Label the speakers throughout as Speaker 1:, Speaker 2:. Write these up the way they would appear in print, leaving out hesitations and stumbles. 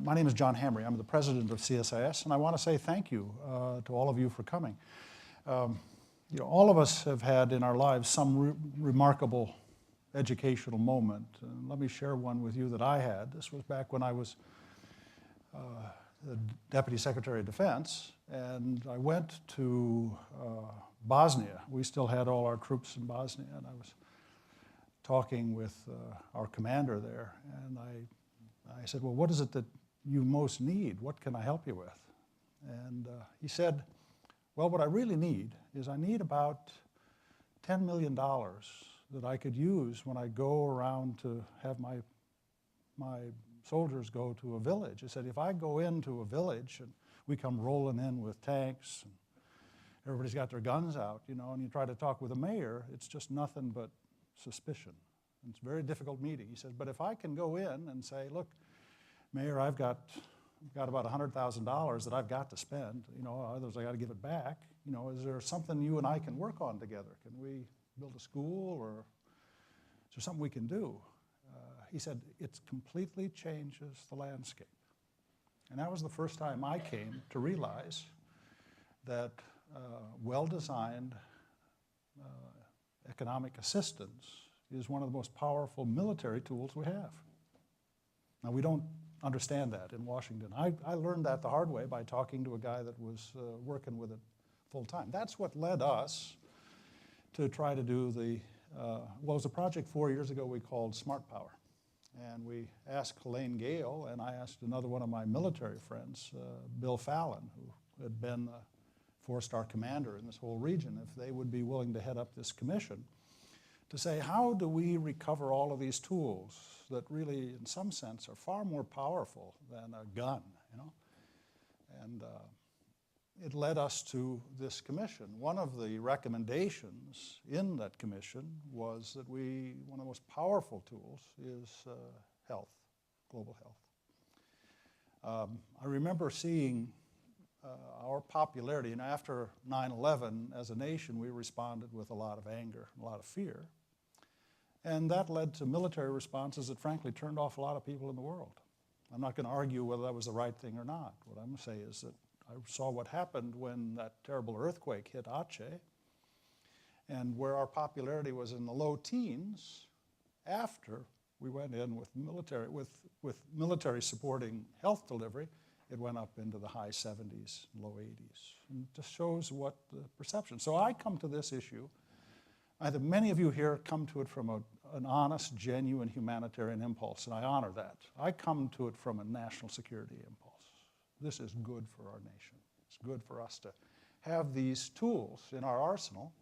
Speaker 1: My name is John Hamre. I'm the president of CSIS, and I want to say thank you to all of you for coming. All of us have had in our lives some remarkable educational moment. Let me share one with you that I had. This was back when I was the Deputy Secretary of Defense, and I went to Bosnia. We still had all our troops in Bosnia, and I was talking with our commander there, and I said, well, what is it that you most need? What can I help you with? And he said, well, what I really need is I need about $10 million that I could use when I go around to have my soldiers go to a village. He said, if I go into a village and we come rolling in with tanks and everybody's got their guns out, and you try to talk with the mayor, it's just nothing but suspicion. It's a very difficult meeting. He says, but if I can go in and say, look, Mayor, I've got about $100,000 that I've got to spend, others I got to give it back. Is there something you and I can work on together? Can we build a school, or is there something we can do? He said, it completely changes the landscape. And that was the first time I came to realize that well-designed economic assistance is one of the most powerful military tools we have. Now, we don't understand that in Washington. I learned that the hard way by talking to a guy that was working with it full time. That's what led us to try to do it was a project 4 years ago we called Smart Power. And we asked Helene Gayle, and I asked another one of my military friends, Bill Fallon, who had been a four-star commander in this whole region, if they would be willing to head up this commission to say, how do we recover all of these tools that really, in some sense, are far more powerful than a gun, And it led us to this commission. One of the recommendations in that commission was that one of the most powerful tools is health, global health. I remember seeing our popularity, and after 9/11, as a nation, we responded with a lot of anger, a lot of fear. And that led to military responses that frankly turned off a lot of people in the world. I'm not going to argue whether that was the right thing or not. What I'm going to say is that I saw what happened when that terrible earthquake hit Aceh, and where our popularity was in the low teens, after we went in with military supporting health delivery, it went up into the high 70s, low 80s. And it just shows what the perception. So I come to this issue. I think many of you here come to it from an honest, genuine humanitarian impulse, and I honor that. I come to it from a national security impulse. This is good for our nation. It's good for us to have these tools in our arsenal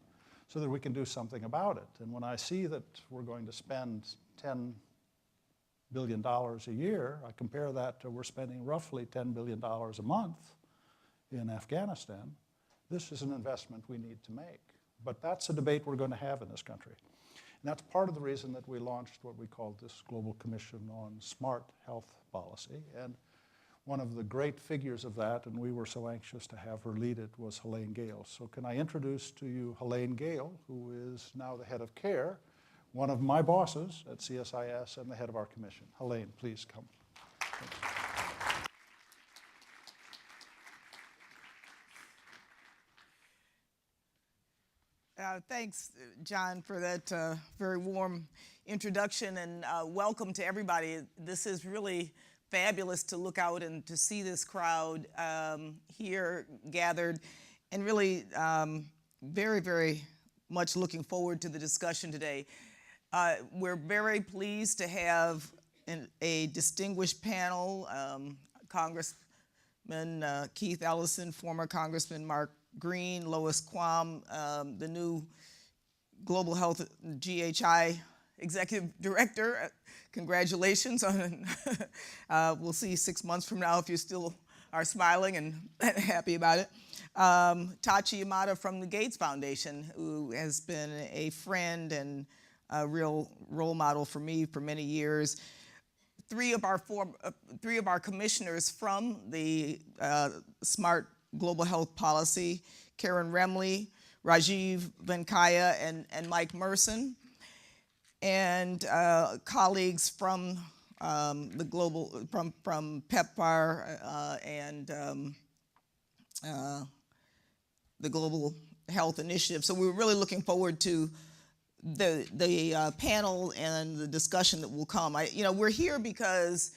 Speaker 1: so that we can do something about it. And when I see that we're going to spend $10 billion a year, I compare that to we're spending roughly $10 billion a month in Afghanistan. This is an investment we need to make. But that's a debate we're going to have in this country. And that's part of the reason that we launched what we called this Global Commission on Smart Health Policy. And one of the great figures of that, and we were so anxious to have her lead it, was Helene Gayle. So can I introduce to you Helene Gayle, who is now the head of CARE, one of my bosses at CSIS and the head of our commission. Helene, please come. Thanks.
Speaker 2: Thanks, John, for that very warm introduction, and welcome to everybody. This is really fabulous to look out and to see this crowd here gathered, and really very, very much looking forward to the discussion today. We're very pleased to have a distinguished panel, Congressman Keith Ellison, former Congressman Mark Green, Lois Quam, the new Global Health GHI Executive Director. Congratulations on, we'll see 6 months from now if you still are smiling and happy about it. Tachi Yamada from the Gates Foundation, who has been a friend and a real role model for me for many years. Three of our commissioners from the Smart Global Health Policy, Karen Remley, Rajiv Venkaya, and Mike Merson, and colleagues from the global, from PEPFAR and the Global Health Initiative. So we were really looking forward to the panel and the discussion that will come. We're here because,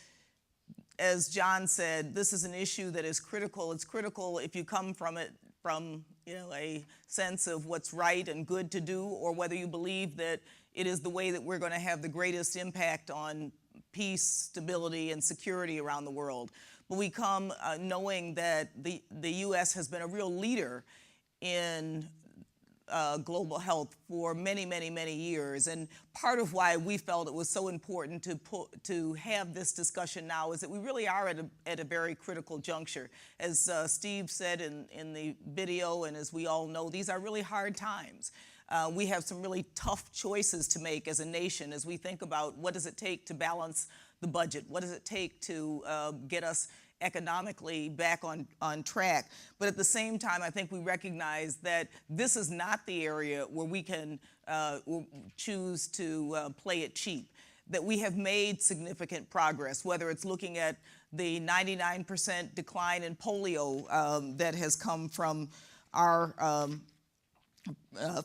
Speaker 2: as John said, this is an issue that is critical. It's critical if you come from it from a sense of what's right and good to do, or whether you believe that it is the way that we're going to have the greatest impact on peace, stability, and security around the world. But we come knowing that the U.S. has been a real leader in global health for many, many, many years. And part of why we felt it was so important to have this discussion now is that we really are at a very critical juncture. As Steve said in the video, and as we all know, these are really hard times. We have some really tough choices to make as a nation as we think about what does it take to balance the budget, what does it take to get us economically back on track. But at the same time, I think we recognize that this is not the area where we can choose to play it cheap, that we have made significant progress, whether it's looking at the 99% decline in polio that has come from our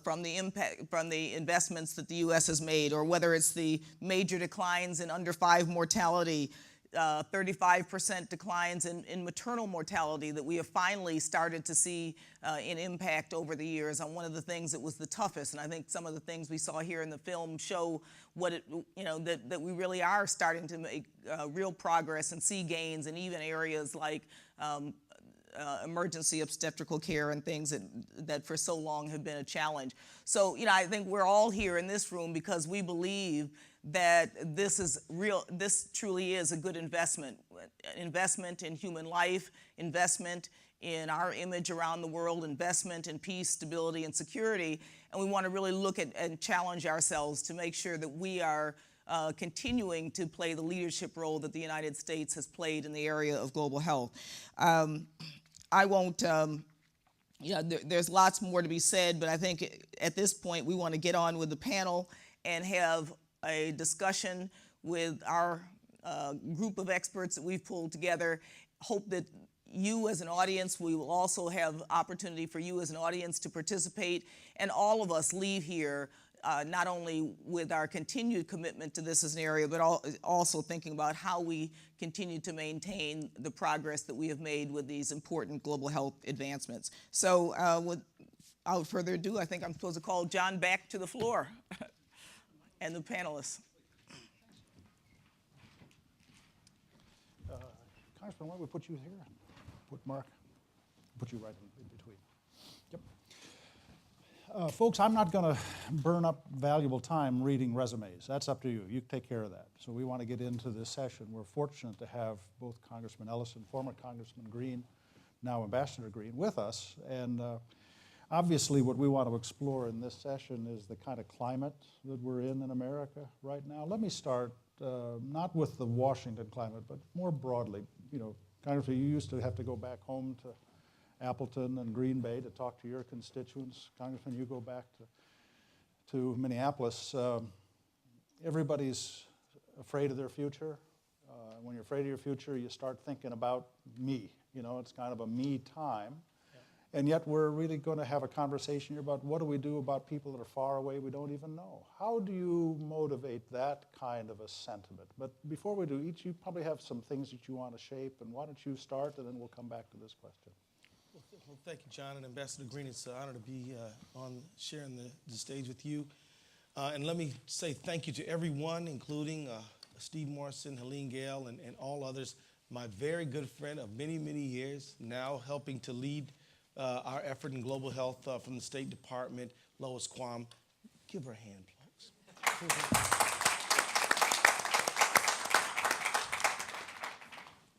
Speaker 2: from the investments that the U.S. has made, or whether it's the major declines in under 5 mortality, 35% declines in maternal mortality that we have finally started to see an impact over the years on one of the things that was the toughest. And I think some of the things we saw here in the film show what that we really are starting to make real progress and see gains in even areas like emergency obstetrical care and things that for so long have been a challenge. So, I think we're all here in this room because we believe that this truly is a good investment in human life, investment in our image around the world, investment in peace, stability, and security. And we want to really look at and challenge ourselves to make sure that we are continuing to play the leadership role that the United States has played in the area of global health. I won't, there's lots more to be said, but I think at this point we want to get on with the panel and have a discussion with our group of experts that we've pulled together. Hope that you as an audience, we will also have opportunity for you as an audience to participate, and all of us leave here not only with our continued commitment to this as an area, but also thinking about how we continue to maintain the progress that we have made with these important global health advancements. So without further ado, I think I'm supposed to call John back to the floor and the panelists.
Speaker 1: Congressman, why don't we put you here? Put Mark, put you right in between. Yep. Folks, I'm not going to burn up valuable time reading resumes. That's up to you. You take care of that. So we want to get into this session. We're fortunate to have both Congressman Ellison, former Congressman Green, now Ambassador Green, with us. And obviously what we want to explore in this session is the kind of climate that we're in America right now. Let me start not with the Washington climate, but more broadly. Congressman, you used to have to go back home to Appleton and Green Bay to talk to your constituents. Congressman, you go back to Minneapolis. Everybody's afraid of their future. When you're afraid of your future, you start thinking about me. It's kind of a me time. Yeah. And yet we're really going to have a conversation here about what do we do about people that are far away we don't even know. How do you motivate that kind of a sentiment? But before we do, each you probably have some things that you want to shape, and why don't you start, and then we'll come back to this question.
Speaker 3: Well, thank you, John, and Ambassador Green. It's an honor to be sharing the stage with you. And let me say thank you to everyone, including Steve Morrison, Helene Gayle, and all others. My very good friend of many, many years, now helping to lead our effort in global health from the State Department, Lois Quam. Give her a hand, folks.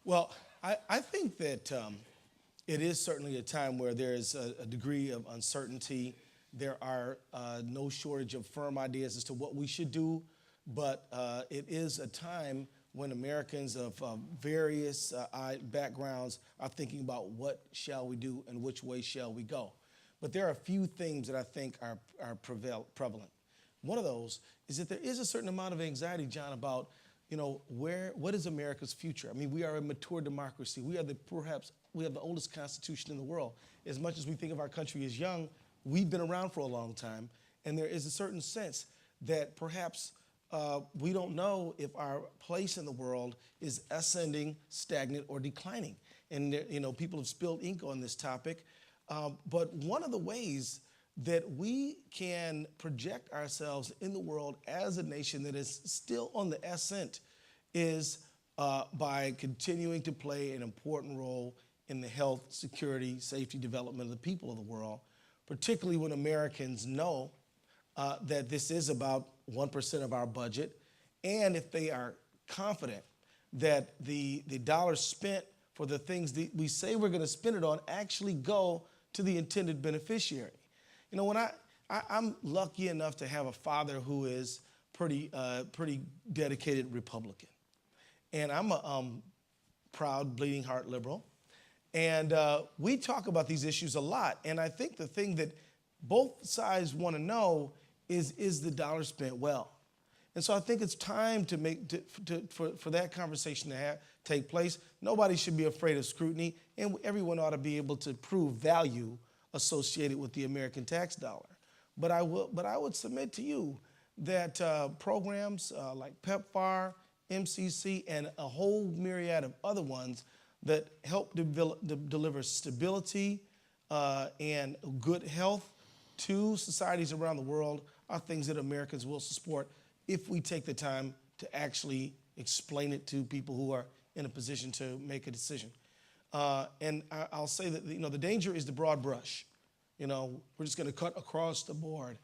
Speaker 3: Well, I think that it is certainly a time where there is a degree of uncertainty. There are no shortage of firm ideas as to what we should do, but it is a time when Americans of various backgrounds are thinking about what shall we do and which way shall we go. But there are a few things that I think are prevalent. One of those is that there is a certain amount of anxiety, John, about what is America's future? I mean, we are a mature democracy. We have the oldest constitution in the world. As much as we think of our country as young, we've been around for a long time, and there is a certain sense that perhaps we don't know if our place in the world is ascending, stagnant, or declining. And people have spilled ink on this topic. But one of the ways that we can project ourselves in the world as a nation that is still on the ascent is by continuing to play an important role in the health, security, safety, development of the people of the world, particularly when Americans know that this is about 1% of our budget, and if they are confident that the dollars spent for the things that we say we're going to spend it on actually go to the intended beneficiary. When I'm lucky enough to have a father who is pretty dedicated Republican, and I'm a proud bleeding heart liberal, and we talk about these issues a lot. And I think the thing that both sides want to know is the dollar spent well? And so I think it's time for that conversation to take place. Nobody should be afraid of scrutiny, and everyone ought to be able to prove value associated with the American tax dollar. But I would submit to you that programs like PEPFAR, MCC, and a whole myriad of other ones that help deliver stability and good health to societies around the world are things that Americans will support if we take the time to actually explain it to people who are in a position to make a decision. And I'll say that the danger is the broad brush. We're just going to cut across the board.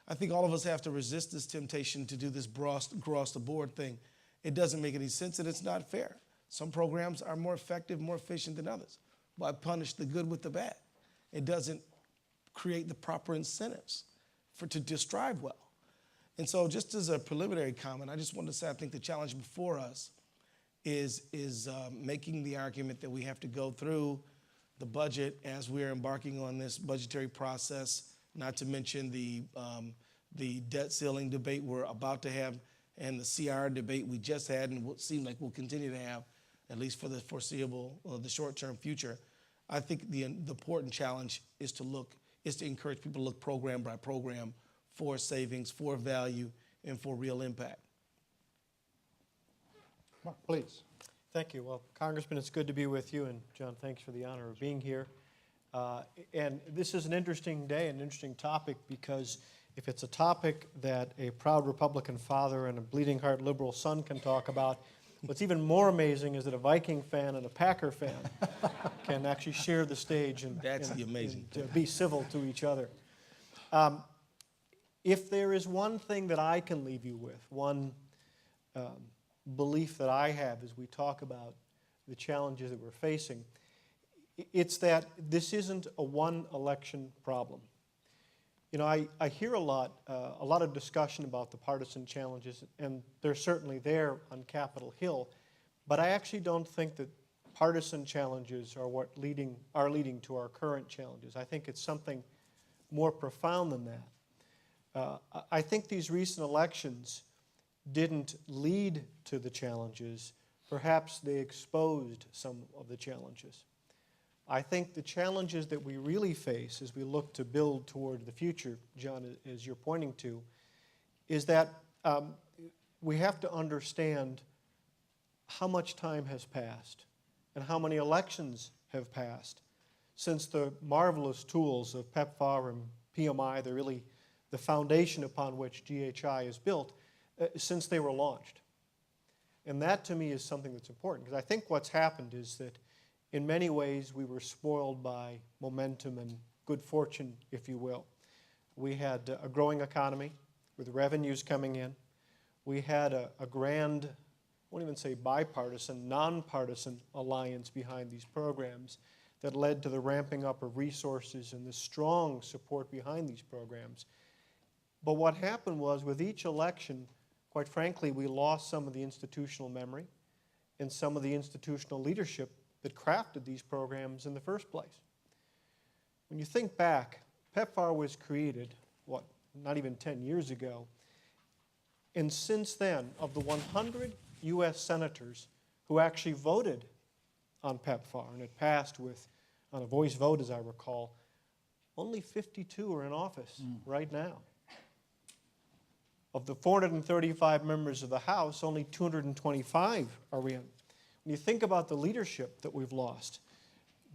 Speaker 3: I think all of us have to resist this temptation to do this across the board thing. It doesn't make any sense, and it's not fair. Some programs are more effective, more efficient than others. But I punish the good with the bad. It doesn't create the proper incentives to strive well. And so just as a preliminary comment, I just wanted to say I think the challenge before us is making the argument that we have to go through the budget as we're embarking on this budgetary process, not to mention the debt ceiling debate we're about to have and the CR debate we just had and what seems like we'll continue to have, at least for the foreseeable, the short-term future. I think the important challenge is to encourage people to look program by program for savings, for value, and for real impact.
Speaker 1: Mark, please.
Speaker 4: Thank you. Well, Congressman, it's good to be with you, and John, thanks for the honor of being here. And this is an interesting day, an interesting topic, because if it's a topic that a proud Republican father and a bleeding heart liberal son can talk about, what's even more amazing is that a Viking fan and a Packer fan can actually share the stage and be civil to each other. If there is one thing that I can leave you with, one belief that I have as we talk about the challenges that we're facing, it's that this isn't a one-election problem. I hear a lot of discussion about the partisan challenges, and they're certainly there on Capitol Hill, but I actually don't think that partisan challenges are what are leading to our current challenges. I think it's something more profound than that. I think these recent elections didn't lead to the challenges. Perhaps they exposed some of the challenges. I think the challenges that we really face as we look to build toward the future, John, as you're pointing to, is that we have to understand how much time has passed and how many elections have passed since the marvelous tools of PEPFAR and PMI, they're really the foundation upon which GHI is built, since they were launched. And that, to me, is something that's important, because I think what's happened is that in many ways we were spoiled by momentum and good fortune, if you will. We had a growing economy with revenues coming in. We had a grand, I won't even say bipartisan, nonpartisan alliance behind these programs that led to the ramping up of resources and the strong support behind these programs. But what happened was, with each election, quite frankly, we lost some of the institutional memory and some of the institutional leadership that crafted these programs in the first place. When you think back, PEPFAR was created, not even 10 years ago, and since then, of the 100 U.S. senators who actually voted on PEPFAR, and it passed on a voice vote, as I recall. Only 52 are in office right now. Of the 435 members of the House, only 225 are in. When you think about the leadership that we've lost,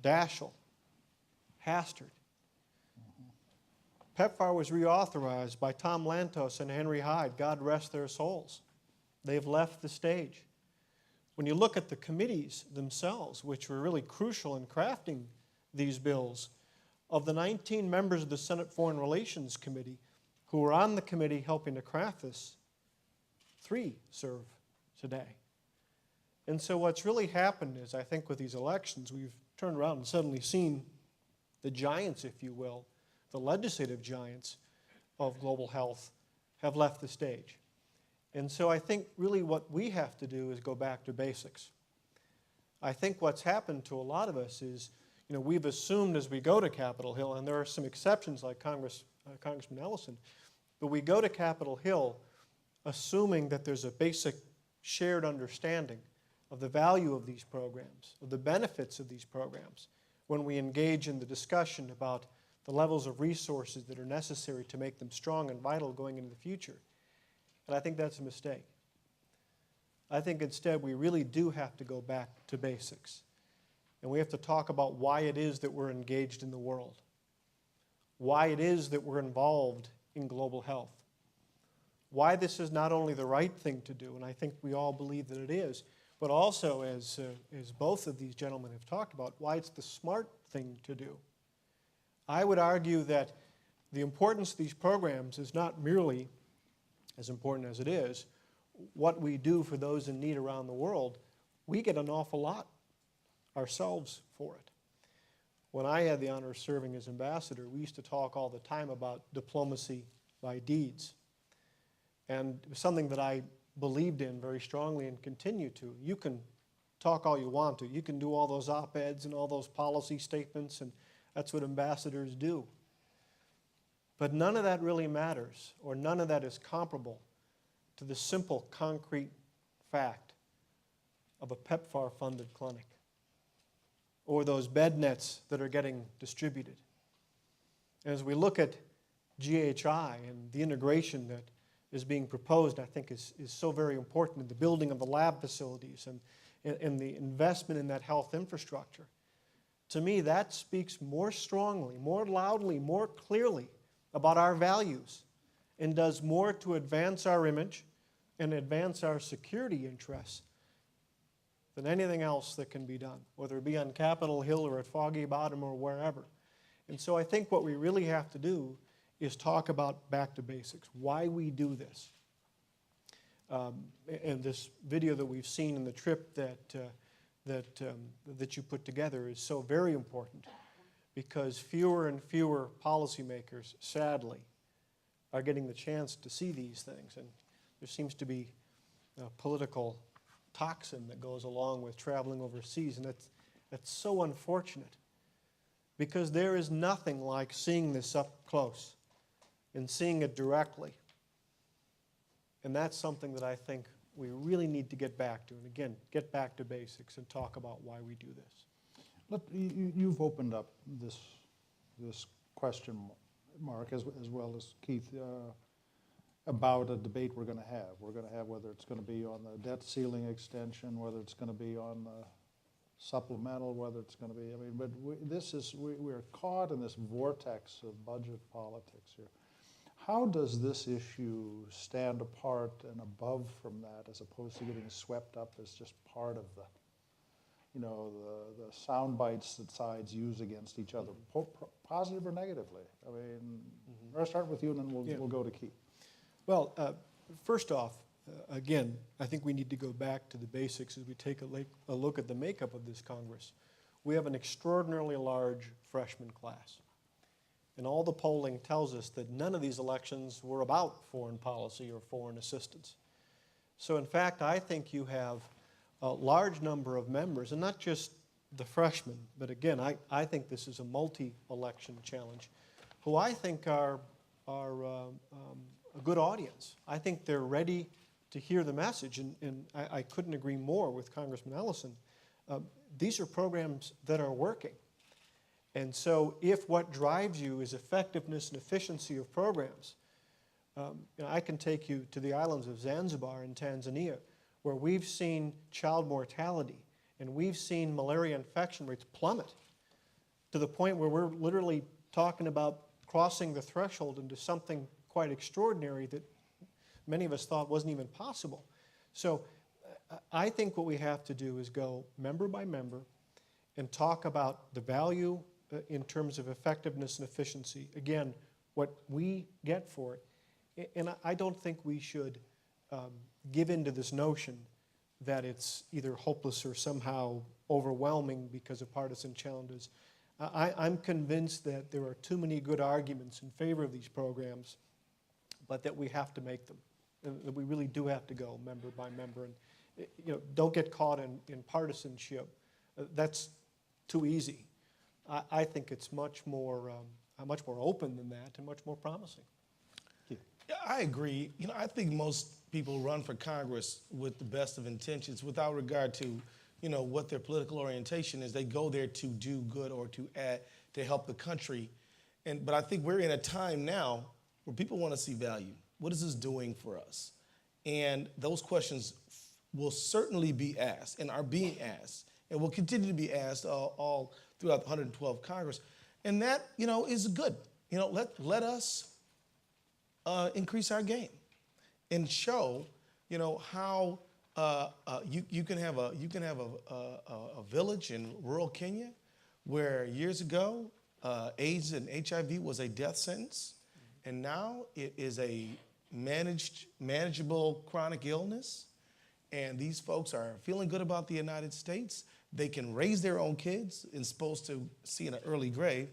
Speaker 4: Daschle, Hastert, PEPFAR was reauthorized by Tom Lantos and Henry Hyde. God rest their souls. They've left the stage. When you look at the committees themselves, which were really crucial in crafting these bills, of the 19 members of the Senate Foreign Relations Committee who were on the committee helping to craft this, 3 serve today. And so what's really happened is, I think with these elections, we've turned around and suddenly seen the giants, if you will, the legislative giants of global health have left the stage. And so I think really what we have to do is go back to basics. I think what's happened to a lot of us is, we've assumed as we go to Capitol Hill, and there are some exceptions like Congressman Ellison, but we go to Capitol Hill assuming that there's a basic shared understanding of the value of these programs, of the benefits of these programs, when we engage in the discussion about the levels of resources that are necessary to make them strong and vital going into the future. And I think that's a mistake. I think instead we really do have to go back to basics. And we have to talk about why it is that we're engaged in the world, why it is that we're involved in global health, why this is not only the right thing to do, and I think we all believe that it is, but also, as both of these gentlemen have talked about, why it's the smart thing to do. I would argue that the importance of these programs is not merely, as important as it is, what we do for those in need around the world. We get an awful lot ourselves for it. When I had the honor of serving as ambassador, we used to talk all the time about diplomacy by deeds. And it was something that I believed in very strongly and continue to. You can talk all you want to. You can do all those op-eds and all those policy statements, and that's what ambassadors do. But none of that really matters, or none of that is comparable to the simple, concrete fact of a PEPFAR-funded clinic, or those bed nets that are getting distributed. As we look at GHI and the integration that is being proposed, I think is so very important in the building of the lab facilities and the investment in that health infrastructure. To me, that speaks more strongly, more loudly, more clearly about our values and does more to advance our image and advance our security interests than anything else that can be done, whether it be on Capitol Hill or at Foggy Bottom or wherever. And so I think what we really have to do is talk about back to basics, why we do this. And this video that we've seen in the trip that you put together is so very important, because fewer and fewer policymakers, sadly, are getting the chance to see these things. And there seems to be a political toxin that goes along with traveling overseas, and that's so unfortunate, because there is nothing like seeing this up close and seeing it directly. And that's something that I think we really need to get back to, and again, get back to basics and talk about why we do this.
Speaker 1: Look, you've opened up this question, Mark, as well as Keith, about a debate we're going to have. We're going to have whether it's going to be on the debt ceiling extension, whether it's going to be on the supplemental, whether it's going to be, but we're caught in this vortex of budget politics here. How does this issue stand apart and above from that, as opposed to getting swept up as just part of the sound bites that sides use against each other, positive or negatively? I'll start with you, and then we'll go to Keith.
Speaker 4: Well, first off, again, I think we need to go back to the basics as we take a look at the makeup of this Congress. We have an extraordinarily large freshman class. And all the polling tells us that none of these elections were about foreign policy or foreign assistance. So in fact, I think you have a large number of members, and not just the freshmen, but again, I think this is a multi-election challenge, who I think are a good audience. I think they're ready to hear the message, and I couldn't agree more with Congressman Ellison. These are programs that are working. And so if what drives you is effectiveness and efficiency of programs, I can take you to the islands of Zanzibar in Tanzania, where we've seen child mortality and we've seen malaria infection rates plummet to the point where we're literally talking about crossing the threshold into something quite extraordinary that many of us thought wasn't even possible. So I think what we have to do is go member by member and talk about the value in terms of effectiveness and efficiency. Again, what we get for it. And I don't think we should give in to this notion that it's either hopeless or somehow overwhelming because of partisan challenges. I'm convinced that there are too many good arguments in favor of these programs, but that we have to make them. And that we really do have to go member by member. And don't get caught in partisanship. That's too easy. I think it's much more open than that and much more promising.
Speaker 3: Yeah, I agree. I think most people run for Congress with the best of intentions without regard to, what their political orientation is. They go there to do good or to add, to help the country. But I think we're in a time now where people want to see value. What is this doing for us? And those questions will certainly be asked and are being asked and will continue to be asked all throughout the 112th Congress. And that, is good. Let us increase our game and show, how you can have a village in rural Kenya where years ago AIDS and HIV was a death sentence, and now it is a manageable chronic illness, and these folks are feeling good about the United States. They can raise their own kids and supposed to see in an early grave.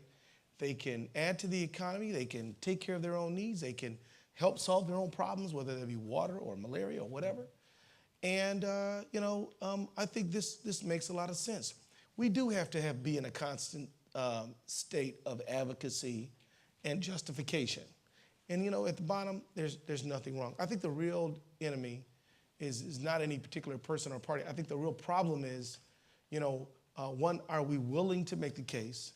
Speaker 3: They can add to the economy. They can take care of their own needs. They can help solve their own problems, whether they be water or malaria or whatever. And, I think this makes a lot of sense. We do have to be in a constant state of advocacy and justification. And, at the bottom, there's nothing wrong. I think the real enemy is not any particular person or party. I think the real problem is, one, are we willing to make the case?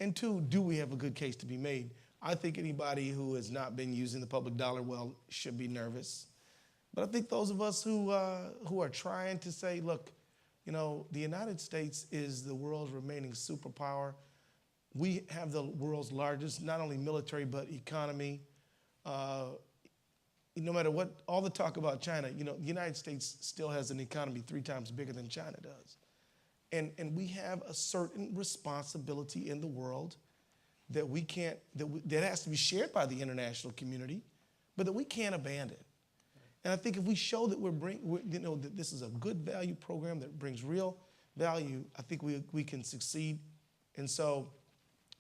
Speaker 3: And two, do we have a good case to be made? I think anybody who has not been using the public dollar well should be nervous. But I think those of us who are trying to say, look, the United States is the world's remaining superpower. We have the world's largest, not only military, but economy. No matter what, all the talk about China, the United States still has an economy 3 times bigger than China does. And we have a certain responsibility in the world that we can't, that has to be shared by the international community, but that we can't abandon. And I think if we show that that this is a good value program that brings real value, I think we can succeed. And so,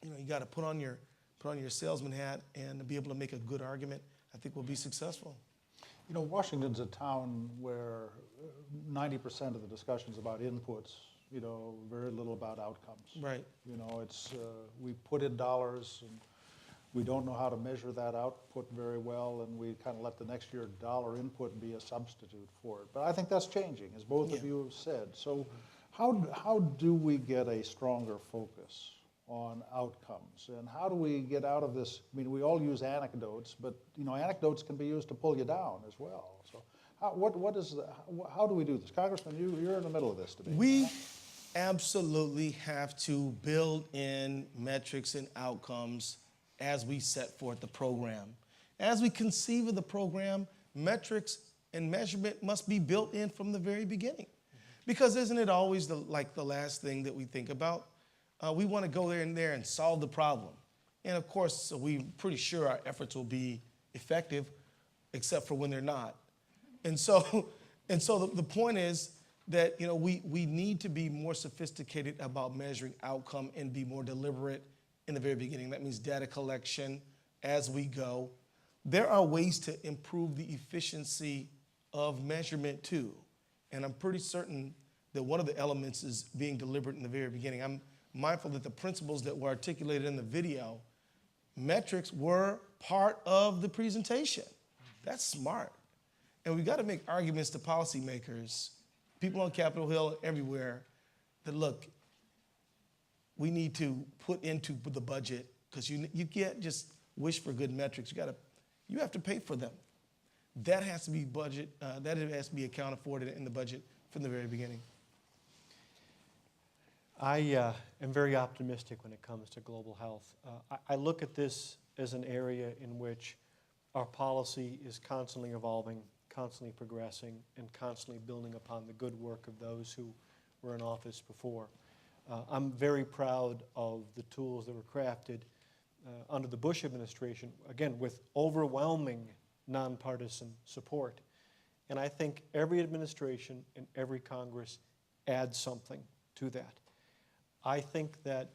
Speaker 3: you got to put on your salesman hat and be able to make a good argument. I think we'll be successful.
Speaker 1: Washington's a town where 90% of the discussion's about inputs, very little about outcomes.
Speaker 3: Right.
Speaker 1: It's we put in dollars and we don't know how to measure that output very well, and we kind of let the next year dollar input be a substitute for it. But I think that's changing, as both of you have said. So how do we get a stronger focus on outcomes? And how do we get out of this? I mean, we all use anecdotes, but anecdotes can be used to pull you down as well. So how do we do this? Congressman, you're in the middle of this debate.
Speaker 3: We absolutely have to build in metrics and outcomes as we set forth the program. As we conceive of the program, metrics and measurement must be built in from the very beginning. Because isn't it always the last thing that we think about? We want to go there and solve the problem. And of course, we're pretty sure our efforts will be effective, except for when they're not. And so the point is that we need to be more sophisticated about measuring outcome and be more deliberate in the very beginning. That means data collection as we go. There are ways to improve the efficiency of measurement too. And I'm pretty certain that one of the elements is being deliberate in the very beginning. I'm mindful that the principles that were articulated in the video, metrics were part of the presentation. That's smart. And we've got to make arguments to policymakers, people on Capitol Hill, everywhere, that look, we need to put into the budget, because you can't just wish for good metrics. You have to pay for them. That has to be that has to be accounted for in the budget from the very beginning.
Speaker 4: I am very optimistic when it comes to global health. I look at this as an area in which our policy is constantly evolving, constantly progressing, and constantly building upon the good work of those who were in office before. I'm very proud of the tools that were crafted under the Bush administration, again, with overwhelming nonpartisan support. And I think every administration and every Congress adds something to that. I think that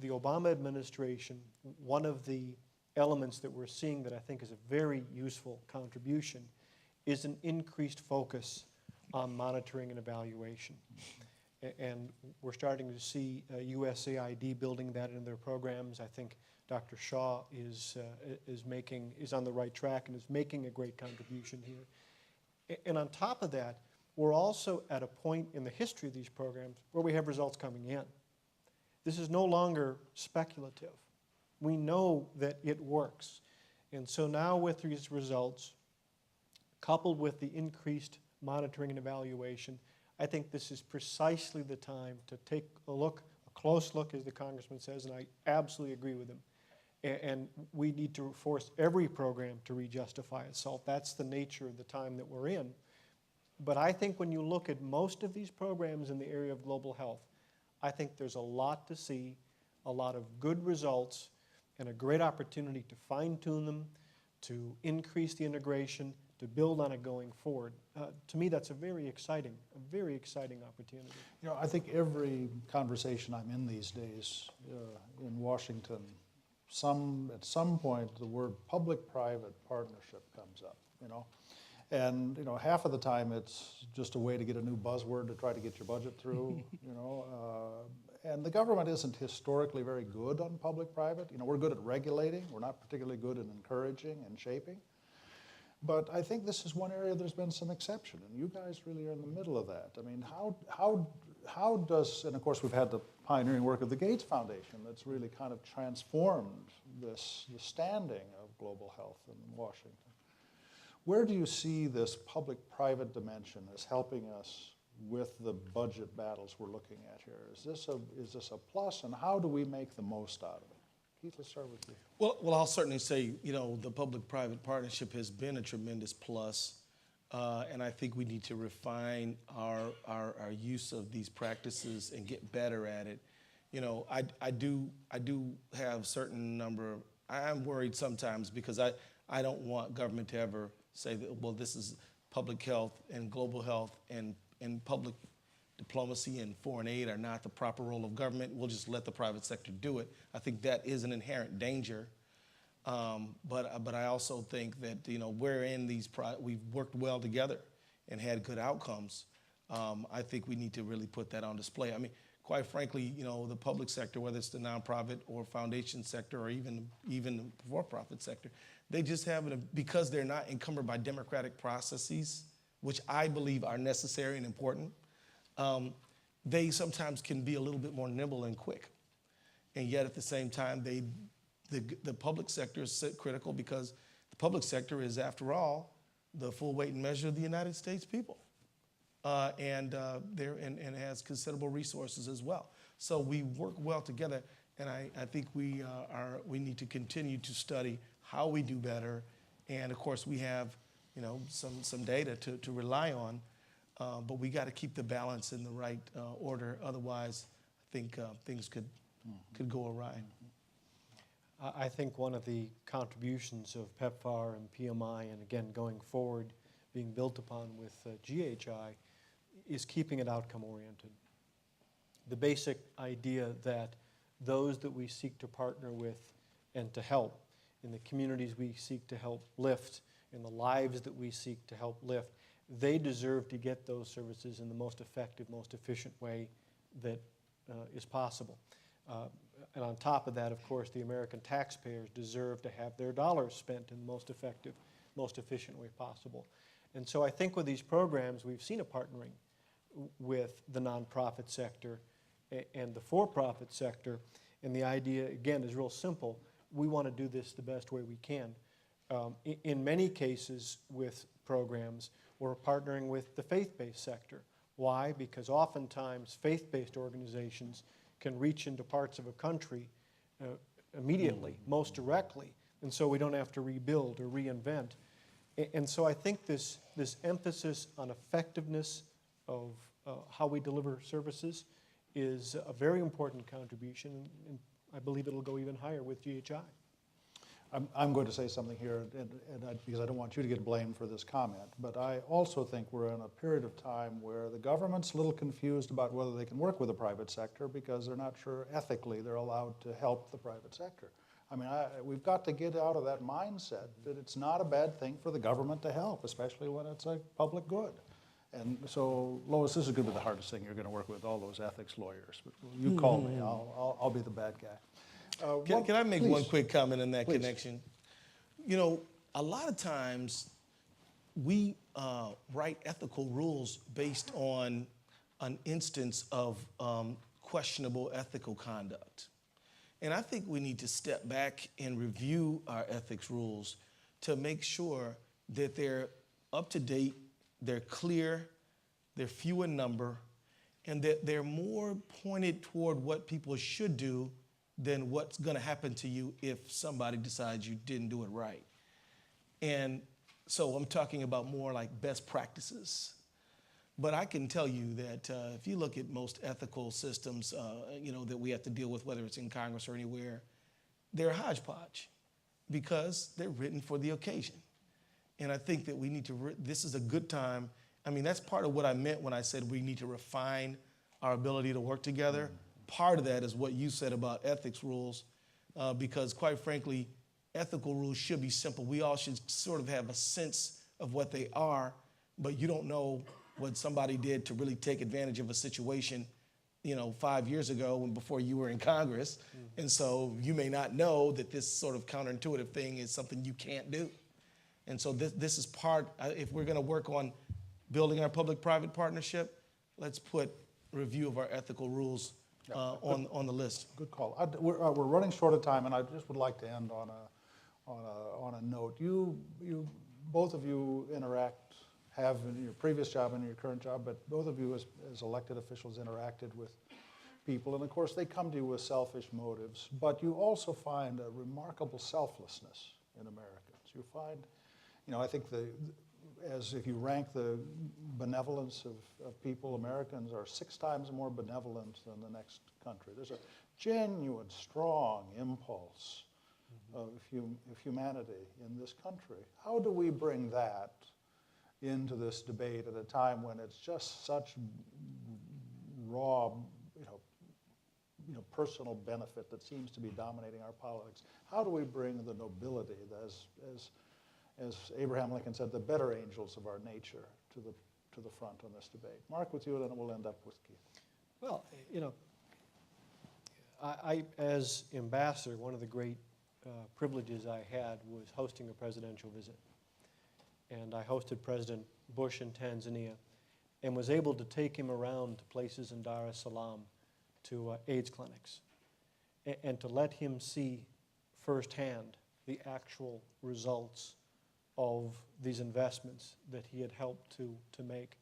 Speaker 4: the Obama administration, one of the elements that we're seeing that I think is a very useful contribution is an increased focus on monitoring and evaluation. And we're starting to see USAID building that into their programs. I think Dr. Shaw is on the right track and is making a great contribution here. And on top of that, we're also at a point in the history of these programs where we have results coming in. This is no longer speculative. We know that it works. And so now with these results, coupled with the increased monitoring and evaluation, I think this is precisely the time to take a close look, as the Congressman says, and I absolutely agree with him. And we need to force every program to re-justify itself. That's the nature of the time that we're in. But I think when you look at most of these programs in the area of global health, I think there's a lot to see, a lot of good results, and a great opportunity to fine-tune them, to increase the integration, to build on it going forward. To me, that's a very exciting opportunity.
Speaker 1: You know, I think every conversation I'm in these days in Washington, at some point the word public-private partnership comes up, you know. And, you know, half of the time it's just a way to get a new buzzword to try to get your budget through, you know. And the government isn't historically very good on public-private. You know, we're good at regulating. We're not particularly good at encouraging and shaping. But I think this is one area there's been some exception, and you guys really are in the middle of that. I mean, how does, and of course we've had the pioneering work of the Gates Foundation that's really kind of transformed the standing of global health in Washington. Where do you see this public-private dimension as helping us with the budget battles we're looking at here? Is this a plus, and how do we make the most out of it? Keith, let's start with you.
Speaker 3: Well, I'll certainly say, you know, the public-private partnership has been a tremendous plus, and I think we need to refine our use of these practices and get better at it. You know, I do have certain number of, I'm worried sometimes because I don't want government to ever say that, well, this is public health and global health and public diplomacy and foreign aid are not the proper role of government. We'll just let the private sector do it. I think that is an inherent danger. But I also think that, you know, we're in these, we've worked well together and had good outcomes. I think we need to really put that on display. I mean, quite frankly, you know, the public sector, whether it's the nonprofit or foundation sector or even the for-profit sector, they just have, because they're not encumbered by democratic processes, which I believe are necessary and important, they sometimes can be a little bit more nimble and quick. And yet at the same time, the public sector is critical because the public sector is, after all, the full weight and measure of the United States people. And has considerable resources as well. So we work well together, and I think we need to continue to study how we do better. And of course, we have, you know, some data to rely on, but we got to keep the balance in the right order. Otherwise, I think things could go awry.
Speaker 4: I think one of the contributions of PEPFAR and PMI, and again going forward, being built upon with GHI, is keeping it outcome-oriented. The basic idea that those that we seek to partner with and to help, in the communities we seek to help lift, in the lives that we seek to help lift, they deserve to get those services in the most effective, most efficient way that is possible. And on top of that, of course, the American taxpayers deserve to have their dollars spent in the most effective, most efficient way possible. And so I think with these programs, we've seen a partnering with the nonprofit sector and the for-profit sector. And the idea, again, is real simple. We want to do this the best way we can. In many cases with programs, we're partnering with the faith-based sector. Why? Because oftentimes faith-based organizations can reach into parts of a country immediately, most directly, and so we don't have to rebuild or reinvent. And so I think this emphasis on effectiveness of how we deliver services is a very important contribution, and I believe it'll go even higher with GHI.
Speaker 1: I'm going to say something here, because I don't want you to get blamed for this comment, but I also think we're in a period of time where the government's a little confused about whether they can work with the private sector because they're not sure ethically they're allowed to help the private sector. I mean, we've got to get out of that mindset that it's not a bad thing for the government to help, especially when it's a public good. And so, Lois, this is going to be the hardest thing you're going to work with, all those ethics lawyers. But you call me, I'll be the bad guy.
Speaker 3: Can I make
Speaker 1: please.
Speaker 3: one quick comment in that
Speaker 1: Please.
Speaker 3: connection? You know, a lot of times we write ethical rules based on an instance of questionable ethical conduct. And I think we need to step back and review our ethics rules to make sure that they're up to date, they're clear, they're few in number, and that they're more pointed toward what people should do than what's going to happen to you if somebody decides you didn't do it right. And so I'm talking about more like best practices. But I can tell you that if you look at most ethical systems, you know, that we have to deal with, whether it's in Congress or anywhere, they're a hodgepodge because they're written for the occasion. And I think that we need to, this is a good time. I mean, that's part of what I meant when I said we need to refine our ability to work together. Part of that is what you said about ethics rules, because quite frankly, ethical rules should be simple. We all should sort of have a sense of what they are, but you don't know what somebody did to really take advantage of a situation, you know, 5 years ago and before you were in Congress. And so you may not know that this sort of counterintuitive thing is something you can't do. And so this is part, if we're going to work on building our public-private partnership, let's put review of our ethical rules on the list.
Speaker 1: Good call. We're running short of time, and I just would like to end on a note. You both of you have in your previous job and in your current job, but both of you as elected officials interacted with people, and of course they come to you with selfish motives, but you also find a remarkable selflessness in Americans. You find, you know, I think as if you rank the benevolence of people, Americans are 6 times more benevolent than the next country. There's a genuine, strong impulse of humanity in this country. How do we bring that into this debate at a time when it's just such raw, personal benefit that seems to be dominating our politics? How do we bring the nobility, as Abraham Lincoln said, the better angels of our nature to the front on this debate? Mark, with you, and then we'll end up with Keith.
Speaker 4: Well, you know, I as ambassador, one of the great privileges I had was hosting a presidential visit. And I hosted President Bush in Tanzania and was able to take him around to places in Dar es Salaam to AIDS clinics and to let him see firsthand the actual results of these investments that he had helped to make.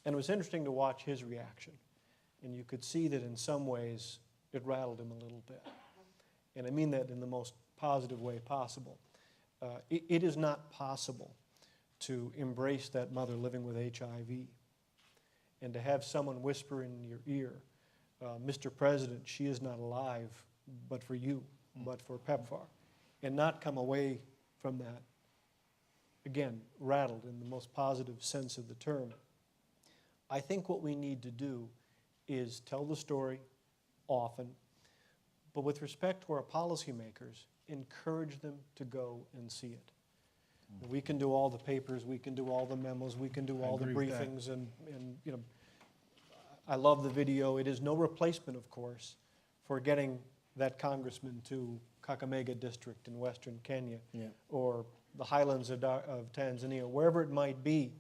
Speaker 4: And it was interesting to watch his reaction. And you could see that in some ways it rattled him a little bit. And I mean that in the most positive way possible. It is not possible to embrace that mother living with HIV and to have someone whisper in your ear, Mr. President, she is not alive but for you, but for PEPFAR, and not come away from that, again, rattled in the most positive sense of the term. I think what we need to do is tell the story often, but with respect to our policymakers, encourage them to go and see it. We can do all the papers, we can do all the memos, we can do all the briefings, and you know, I love the video. It is no replacement, of course, for getting that congressman to Kakamega District in Western Kenya, or the highlands of Tanzania, wherever it might be.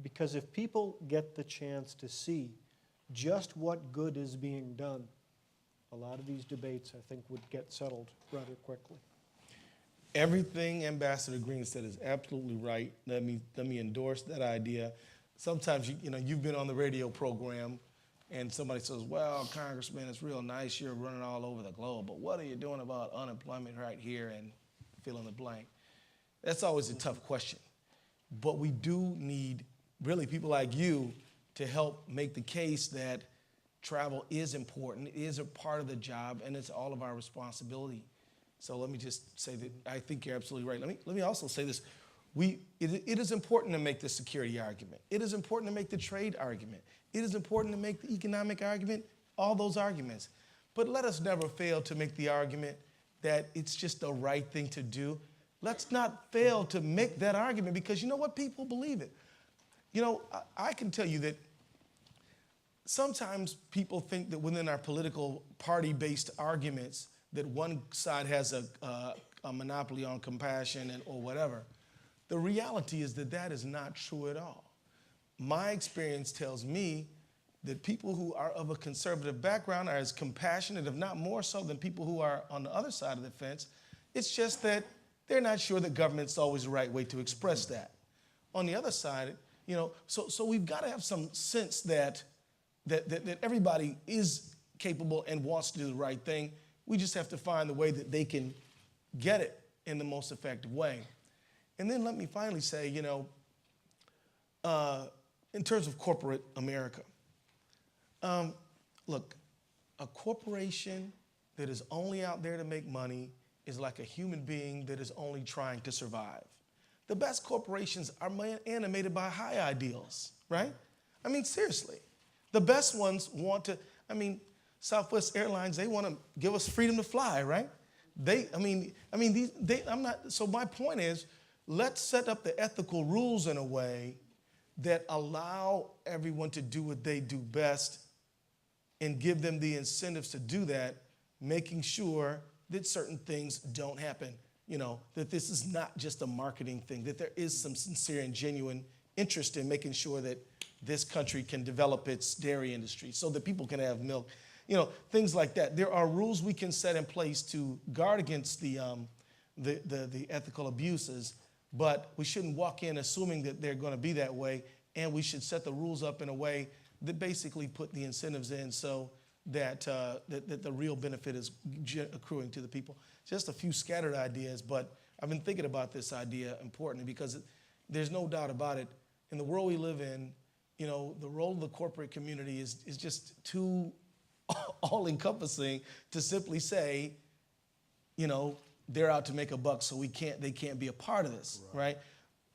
Speaker 4: Because if people get the chance to see just what good is being done, a lot of these debates, I think, would get settled rather quickly.
Speaker 3: Everything Ambassador Green said is absolutely right. Let me endorse that idea. Sometimes you've been on the radio program and somebody says, well, Congressman, it's real nice you're running all over the globe, but what are you doing about unemployment right here and fill in the blank? That's always a tough question. But we do need really people like you to help make the case that travel is important, it is a part of the job, and it's all of our responsibility. So let me just say that I think you're absolutely right. Let me also say this. It is important to make the security argument. It is important to make the trade argument. It is important to make the economic argument, all those arguments. But let us never fail to make the argument that it's just the right thing to do. Let's not fail to make that argument, because you know what? People believe it. You know, I can tell you that sometimes people think that within our political party-based arguments that one side has a monopoly on compassion or whatever. The reality is that that is not true at all. My experience tells me that people who are of a conservative background are as compassionate, if not more so, than people who are on the other side of the fence. It's just that they're not sure that government's always the right way to express that. On the other side, you know, so we've got to have some sense that everybody is capable and wants to do the right thing. We just have to find the way that they can get it in the most effective way. And then let me finally say, you know, in terms of corporate America, look, a corporation that is only out there to make money is like a human being that is only trying to survive. The best corporations are animated by high ideals, right? I mean, seriously. The best ones want to, Southwest Airlines, they want to give us freedom to fly, right? So my point is, let's set up the ethical rules in a way that allow everyone to do what they do best and give them the incentives to do that, making sure that certain things don't happen. You know, that this is not just a marketing thing, that there is some sincere and genuine interest in making sure that this country can develop its dairy industry so that people can have milk. You know, things like that. There are rules we can set in place to guard against the ethical abuses, but we shouldn't walk in assuming that they're going to be that way, and we should set the rules up in a way that basically put the incentives in so that the real benefit is accruing to the people. Just a few scattered ideas, but I've been thinking about this idea importantly because there's no doubt about it. In the world we live in, you know, the role of the corporate community is just too all-encompassing to simply say, you know, they're out to make a buck, so they can't be a part of this, right?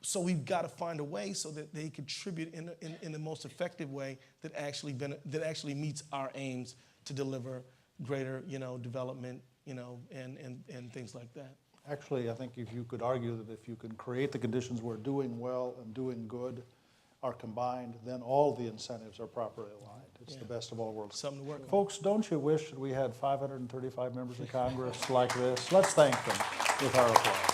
Speaker 3: So we've got to find a way so that they contribute in the most effective way that actually meets our aims to deliver greater, you know, development, you know, and things like that.
Speaker 1: Actually, I think if you could argue that if you can create the conditions where doing well and doing good are combined, then all the incentives are properly aligned. It's the best of all worlds.
Speaker 3: Something to work on.
Speaker 1: Folks, don't you wish that we had 535 members of Congress like this? Let's thank them with our applause.